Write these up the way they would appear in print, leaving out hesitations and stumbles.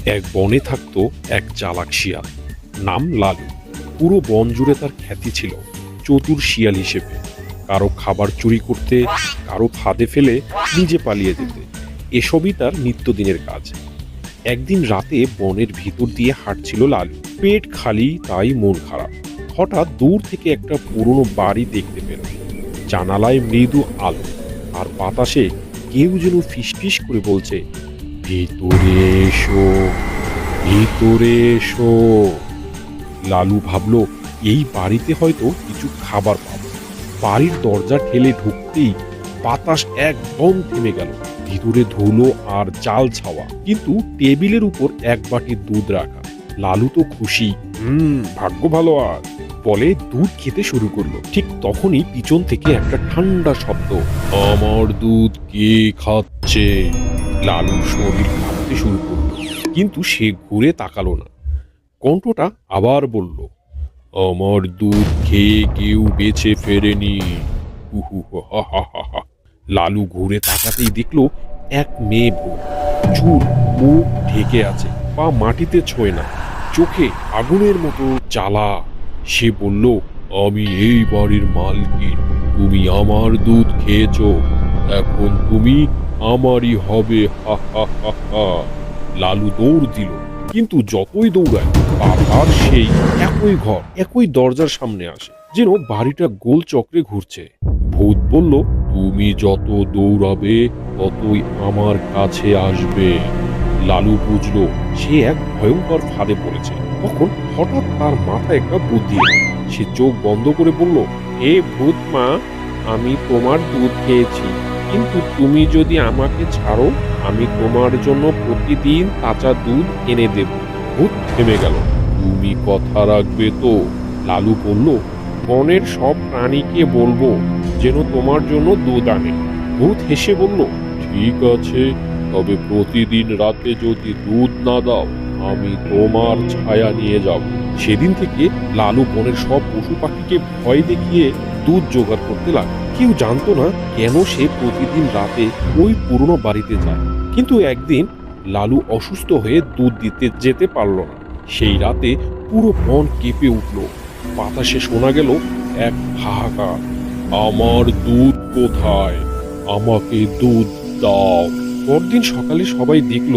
এক বনে থাকতো এক চালাক শিয়াল, নাম লালু। পুরো বন জুড়ে তার খ্যাতি ছিল চতুর শিয়াল হিসেবে। কারো খাবার চুরি করতে, কারো ফাঁদে ফেলে নিজে পালিয়ে যেতে, এসবই তার নিত্যদিনের কাজ। একদিন রাতে বনের ভিতর দিয়ে হাঁটছিল লালু, পেট খালি তাই মন খারাপ। হঠাৎ দূর থেকে একটা পুরনো বাড়ি দেখতে পেল। জানালায় মৃদু আলো, আর বাতাসে কেউ যেন ফিসফিস করে বলছে, ভিতরে এসো, ভিতরে এসো। লালু ভাবল, এই বাড়িতে হয়তো কিছু খাবার পাবো। বাড়ির দরজা ঠেলে ঢুকতেই বাতাস একদম থেমে গেল। ভিতরে ধুলো আর জাল ছাওয়া, কিন্তু টেবিলের উপর এক বাটি দুধ রাখা। লালু তো খুশি, ভাগ্য ভালো আজ বলে দুধ খেতে শুরু করলো। ঠিক তখনই পিছন থেকে একটা ঠান্ডা শব্দ, আমার দুধ কে খাচ্ছে? লালুর শরীর কাঁপতে শুরু করলো, কিন্তু সে ঘুরে তাকালো না। কণ্ঠটা আবার বলল, আমার দুধ খেয়ে কেউ বেঁচে ফেরেনি। হু হা হা হা হা। লালু ঘুরে তাকাতেই দেখলো এক মেয়ে ভূত। চুল মুখ ঢেকে আছে, পা মাটিতে ছোঁয় না, চোখে আগুনের মতো জ্বালা। সে বলল, আমি এই বাড়ির মালকিন, তুমি আমার দুধ খেয়েছো, এখন তুমি আমারই হবে। হা হা হা হা। লালু দৌড় দিল, কিন্তু যতই দৌড়ায় বারবার সেই একই ঘর, একই দরজার সামনে আসে, যেন বাড়িটা গোল চক্রে ঘুরছে। ভূত বলল, তুমি যত দৌড়াবে ততই আমার কাছে আসবে। লালু বুঝলো সে এক ভয়ঙ্কর ফাঁদে পড়েছে। তখন হঠাৎ তার মাথায় একটা বুদ্ধি এলো। সে চোখ বন্ধ করে বলল, হে ভূত মা, আমি তোমার দুধ খেয়েছি, কিন্তু তুমি যদি আমাকে ছাড়ো, আমি তোমার জন্য প্রতিদিন কাঁচা দুধ এনে দেব। ভূত থেমে গেল। তুমি কথা রাখবে তো? লালু বলল, বনের সব প্রাণীকে বলবো যেন তোমার জন্য দুধ আনে। ভূত হেসে বলল, ঠিক আছে, তবে প্রতিদিন রাতে যদি দুধ না দাও, আমি তোমার ছায়া নিয়ে যাব। সেদিন থেকে লালু বনের সব পশু পাখিকে ভয় দেখিয়ে দুধ জোগাড় করতে লাগলো। কেউ জানতো না কেন সে প্রতিদিন রাতে ওই পুরনো বাড়িতে যায়। কিন্তু একদিন লালু অসুস্থ হয়ে দুধ দিতে যেতে পারল না। সেই রাতে পুরো বন কেঁপে উঠল। বাতাসে শোনা গেল এক হাহাকার, আমার দুধ কোথায়? আমাকে দুধ দাও। পরদিন সকালে সবাই দেখল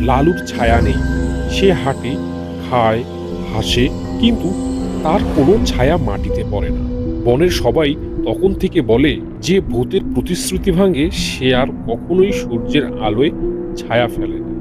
লালুর ছায়া নেই। সে হাঁটে, খায়, হাসে, কিন্তু তার কোনো ছায়া মাটিতে পড়ে না। বনের সবাই তখন থেকে বলে, যে ভূতের প্রতিশ্রুতি ভাঙে সে আর কখনোই সূর্যের আলোয় ছায়া ফেলে না।